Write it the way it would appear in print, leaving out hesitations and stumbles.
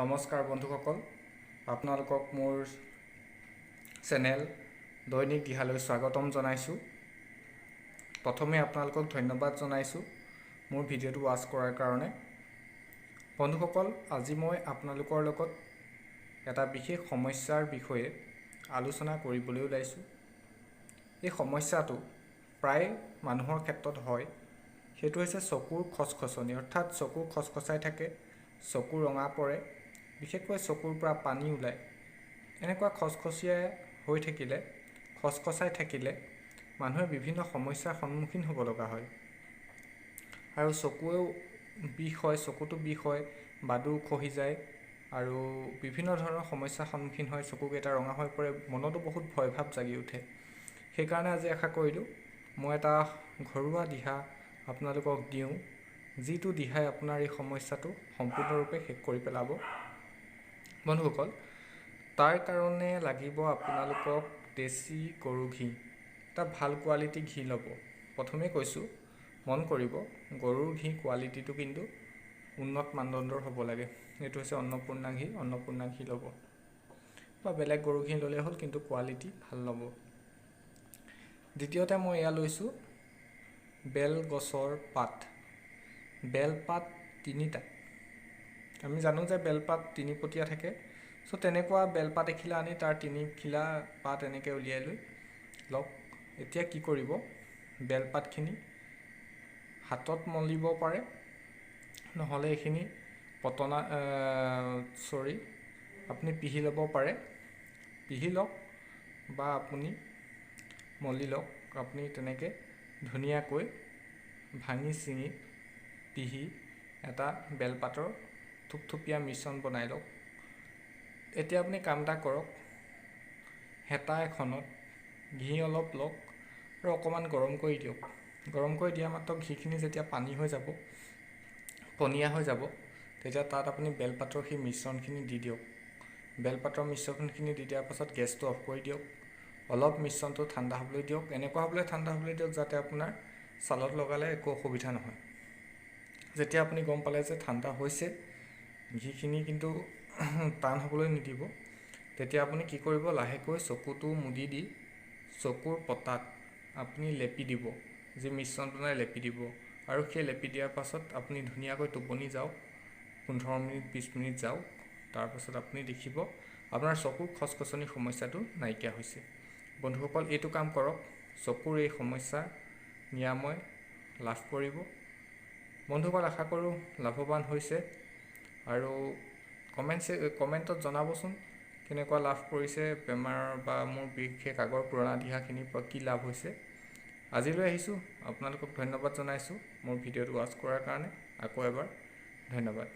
নমস্কাৰ বন্ধুসকল, আপোনালোকক মোৰ চেনেল দৈনিক দিহালৈ স্বাগতম জনাইছোঁ। প্ৰথমে আপোনালোকক ধন্যবাদ জনাইছোঁ মোৰ ভিডিঅ'টো ৱাচ কৰাৰ কাৰণে। বন্ধুসকল, আজি মই আপোনালোকৰ লগত এটা বিশেষ সমস্যাৰ বিষয়ে আলোচনা কৰিবলৈ ওলাইছোঁ। এই সমস্যাটো প্ৰায় মানুহৰ ক্ষেত্ৰত হয়, সেইটো হৈছে চকুৰ খচখচনি, অৰ্থাৎ চকু খচখচাই থাকে, চকু ৰঙা পৰে, বিশেষকৈ চকুৰ পৰা পানী ওলায়। এনেকুৱা খচখচাই থাকিলে মানুহে বিভিন্ন সমস্যাৰ সন্মুখীন হ'ব লগা হয়। আৰু চকুটো বিষ হয়, বাদুৰ খহি যায় আৰু বিভিন্ন ধৰণৰ সমস্যাৰ সন্মুখীন হয়। চকুকেইটা ৰঙা হৈ পৰে, মনতো বহুত ভয় ভাৱ জাগি উঠে। সেইকাৰণে আজি আশা কৰিলোঁ মই এটা ঘৰুৱা দিহা আপোনালোকক দিওঁ, যিটো দিহাই আপোনাৰ এই সমস্যাটো সম্পূৰ্ণৰূপে শেষ কৰি পেলাব। বন্ধুসকল, তাৰ কাৰণে লাগিব আপোনালোকক দেশী গৰু ঘি, এটা ভাল কোৱালিটি ঘি ল'ব। প্ৰথমে কৈছোঁ, মন কৰিব, গৰুৰ ঘি কোৱালিটিটো কিন্তু উন্নত মানদণ্ডৰ হ'ব লাগে। এইটো হৈছে অন্নপূৰ্ণা ঘি ল'ব, বা বেলেগ গৰু ঘি ল'লে হ'ল, কিন্তু কোৱালিটি ভাল ল'ব। দ্বিতীয়তে মই এয়া লৈছোঁ বেল গছৰ পাত। বেলপাত 3টা। আমি জানো যে বেলপাত 3পটীয়া থাকে, তেনেকুৱা বেলপাত এখিলা আনি তাৰ 3খিলা পাত এনেকৈ উলিয়াই লৈ লওক। এতিয়া কি কৰিব, বেলপাতখিনি হাতত মলিব পাৰে, নহ'লে এইখিনি আপুনি পিহি ল'ব পাৰে। পিহি লওক বা আপুনি মলি লওক। আপুনি তেনেকৈ ধুনীয়াকৈ ভাঙি চিঙি পিহি এটা বেলপাতৰ থুপথুপীয়া মিশ্ৰণ বনাই লওক। এতিয়া আপুনি কাম এটা কৰক, হেতা এখনত ঘি অলপ লওক আৰু অকণমান গৰম কৰি দিয়ক। গৰম কৰি দিয়া মাত্ৰ ঘিখিনি যেতিয়া পনীয়া হৈ যাব, তেতিয়া তাত আপুনি বেলপাতৰ সেই মিশ্ৰণখিনি দি দিয়ক। বেলপাতৰ মিশ্ৰণখিনি দি দিয়াৰ পাছত গেছটো অফ কৰি দিয়ক। অলপ মিশ্ৰণটো ঠাণ্ডা হ'বলৈ দিয়ক। এনেকুৱা ঠাণ্ডা হ'বলৈ দিয়ক যাতে আপোনাৰ ছালত লগালে একো অসুবিধা নহয়। যেতিয়া আপুনি গম পালে যে ঠাণ্ডা হৈছে, ঘিখিনি কিন্তু টান হ'বলৈ নিদিব, তেতিয়া আপুনি কি কৰিব, লাহেকৈ চকুটো মুদি দি চকুৰ পতাত আপুনি লেপি দিব, যি মিশ্ৰণ বনাই লেপি দিব। আৰু সেই লেপি দিয়াৰ পাছত আপুনি ধুনীয়াকৈ টোপনি যাওক, 15 মিনিট 20 মিনিট যাওক। তাৰপাছত আপুনি দেখিব আপোনাৰ চকুৰ খচখচনি সমস্যাটো নাইকিয়া হৈছে। বন্ধুসকল, এইটো কাম কৰক, চকুৰ এই সমস্যা নিৰাময় লাভ কৰিব। বন্ধুসকল, আশা কৰোঁ লাভৱান হৈছে। আৰু কমেণ্টত জনাবচোন কেনেকুৱা লাভ কৰিছে, বেমাৰ বা মোৰ বিশেষ আগৰ পুৰণা দিহাখিনিৰ পৰা কি লাভ হৈছে। আজিলৈ আহিছোঁ, আপোনালোকক ধন্যবাদ জনাইছোঁ মোৰ ভিডিঅ'টো ৱাচ কৰাৰ কাৰণে। আকৌ এবাৰ ধন্যবাদ।